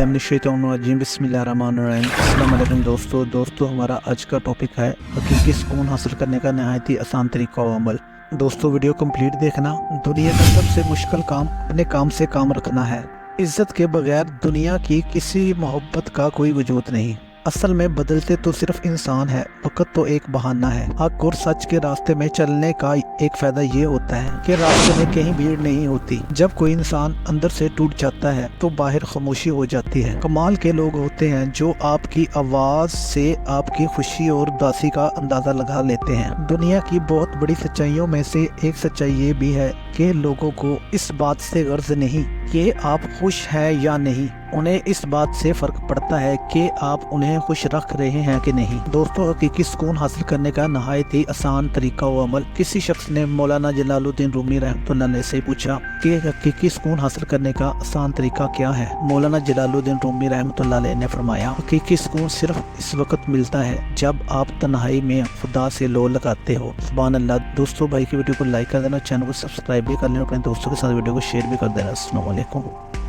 बिस्मिल्लाहिर्रहमानिर्रहीम अस्सलाम वालेकुम दोस्तों हमारा आज का टॉपिक है हकीकी सुकून हासिल करने का नहायत ही आसान तरीका व अमल। दोस्तों वीडियो कंप्लीट देखना। दुनिया का सबसे मुश्किल काम अपने काम से काम रखना है। इज्जत के बगैर दुनिया की किसी मोहब्बत का कोई वजूद नहीं। असल में बदलते तो सिर्फ इंसान है, वक्त तो एक बहाना है। हक और सच के रास्ते में चलने का एक फायदा ये होता है कि रास्ते में कहीं भीड़ नहीं होती। जब कोई इंसान अंदर से टूट जाता है तो बाहर खामोशी हो जाती है। कमाल के लोग होते हैं जो आपकी आवाज से आपकी खुशी और उदासी का अंदाजा लगा लेते हैं। दुनिया की बहुत बड़ी सच्चाइयों में से एक सच्चाई ये भी है कि लोगों को इस बात से गर्ज नहीं कि आप खुश हैं या नहीं, उन्हें इस बात से फर्क पड़ता है कि आप उन्हें खुश रख रहे हैं कि नहीं। दोस्तों हकीकी सुकून हासिल करने का नहायत ही आसान तरीका व अमल। किसी शख्स ने मौलाना जलालुद्दीन रूमी रहमतुल्लाह अलैह से पूछा कि हकीकी सुकून हासिल करने का आसान तरीका क्या है। मौलाना जलालुद्दीन रूमी रहमतुल्लाह अलैह ने फरमाया, हकीकी सुकून सिर्फ इस वक्त मिलता है जब आप तन्हाई में खुदा से लो लगाते हो। सुभान अल्लाह। दोस्तों भाई की वीडियो को लाइक कर देना, चैनल को सब्सक्राइब भी कर लेना, अपने दोस्तों के साथ वीडियो को शेयर भी कर देना। अस्सलाम वालेकुम।